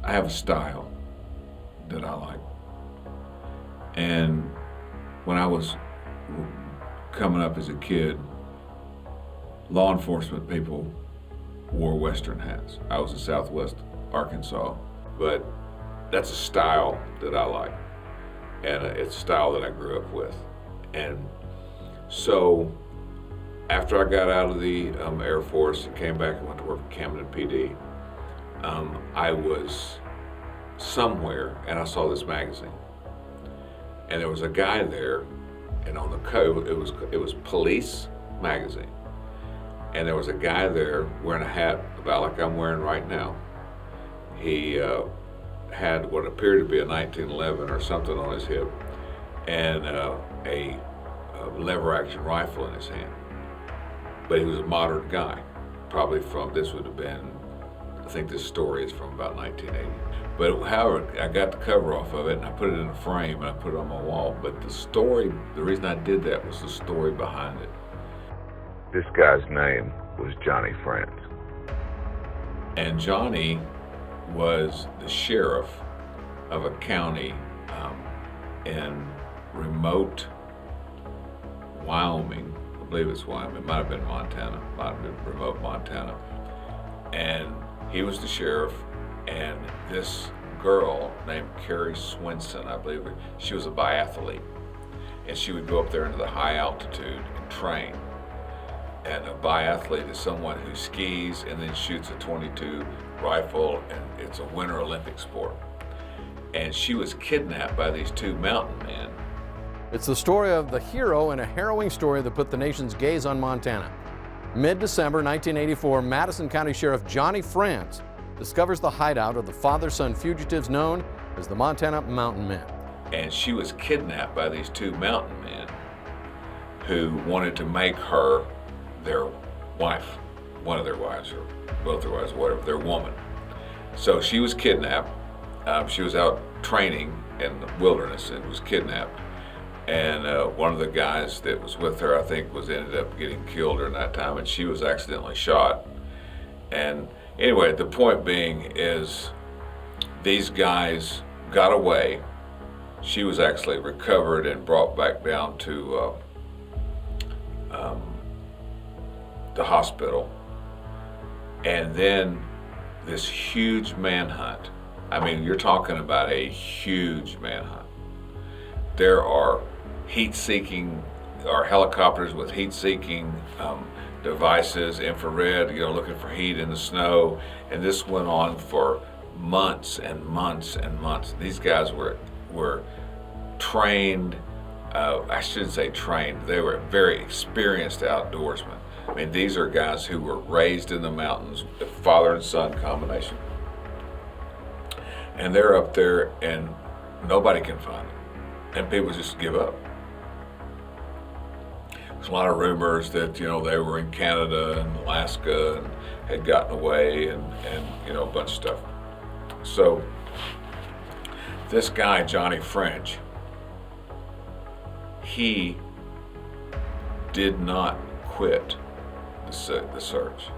I have a style that I like. And when I was coming up as a kid, law enforcement people wore Western hats. I was in Southwest Arkansas, but that's a style that I like. And it's a style that I grew up with. And so after I got out of the Air Force and came back and went to work for Camden PD, I was somewhere and I saw this magazine. And there was a guy there, and on the cover, it was Police magazine. And there was a guy there wearing a hat about like I'm wearing right now. He had what appeared to be a 1911 or something on his hip, and a lever-action rifle in his hand. But he was a modern guy, probably this would have been, I think this story is from about 1980. But however, I got the cover off of it and I put it in a frame and I put it on my wall. But the reason I did that was the story behind it. This guy's name was Johnny France. And Johnny was the sheriff of a county in remote Wyoming. I believe it's Wyoming. It might have been Montana. Might have been remote Montana. And he was the sheriff, and this girl named Carrie Swenson, I believe, she was a biathlete. And she would go up there into the high altitude and train. And a biathlete is someone who skis and then shoots a .22 rifle, and it's a Winter Olympic sport. And she was kidnapped by these two mountain men. It's the story of the hero in a harrowing story that put the nation's gaze on Montana. Mid-December 1984, Madison County Sheriff Johnny France discovers the hideout of the father-son fugitives known as the Montana Mountain Men. And she was kidnapped by these two mountain men who wanted to make her their wife, one of their wives, or both their wives, whatever, their woman. So she was kidnapped. She was out training in the wilderness and was kidnapped. And one of the guys that was with her, I think, ended up getting killed during that time, and she was accidentally shot. And anyway, the point being is these guys got away. She was actually recovered and brought back down to the hospital. And then this huge manhunt. I mean, you're talking about a huge manhunt. There are helicopters with heat-seeking devices, infrared, looking for heat in the snow. And this went on for months and months and months. These guys were trained, I shouldn't say trained, they were very experienced outdoorsmen. I mean, these are guys who were raised in the mountains, the father and son combination. And they're up there and nobody can find them. And people just give up. There's a lot of rumors that, they were in Canada and Alaska and had gotten away and a bunch of stuff. So this guy, Johnny French, he did not quit the search.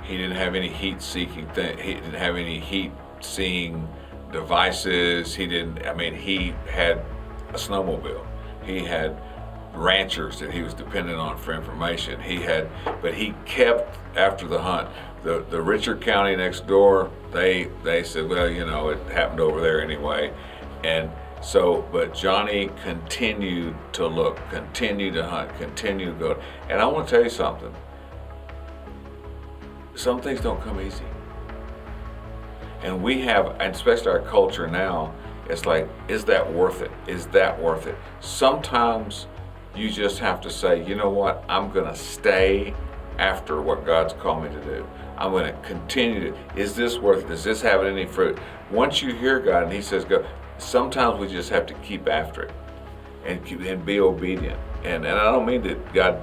He didn't have any heat-seeking he didn't have any heat-seeing devices. He had a snowmobile. He had ranchers that he was dependent on for information. But he kept after the hunt. The richer county next door, they said, well, it happened over there anyway. And so, but Johnny continued to look, continued to hunt, continued to go. And I want to tell you something. Some things don't come easy. And we have, and especially our culture now, it's like, is that worth it? Is that worth it? Sometimes you just have to say, you know what, I'm gonna stay after what God's called me to do. I'm gonna continue to, is this worth it? Does this have any fruit? Once you hear God and He says go, sometimes we just have to keep after it and be obedient. And I don't mean that God,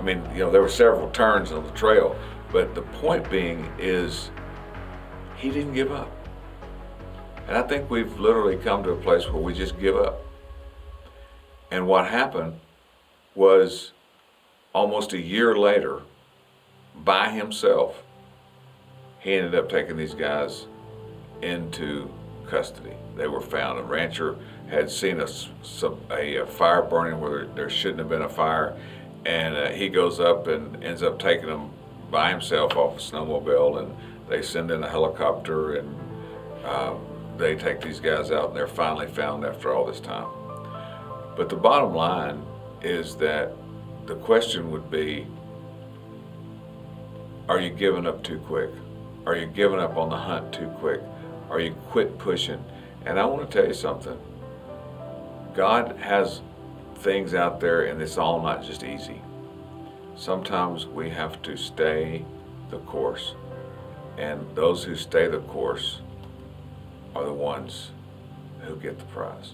there were several turns on the trail, but the point being is He didn't give up. And I think we've literally come to a place where we just give up. And what happened was almost a year later, by himself, he ended up taking these guys into custody. They were found. A rancher had seen a fire burning where there shouldn't have been a fire, and he goes up and ends up taking them by himself off a snowmobile, and they send in a helicopter, and they take these guys out, and they're finally found after all this time. But the bottom line is that the question would be, are you giving up too quick? Are you giving up on the hunt too quick? Are you quit pushing? And I want to tell you something. God has things out there, and it's all not just easy. Sometimes we have to stay the course, and those who stay the course are the ones who get the prize.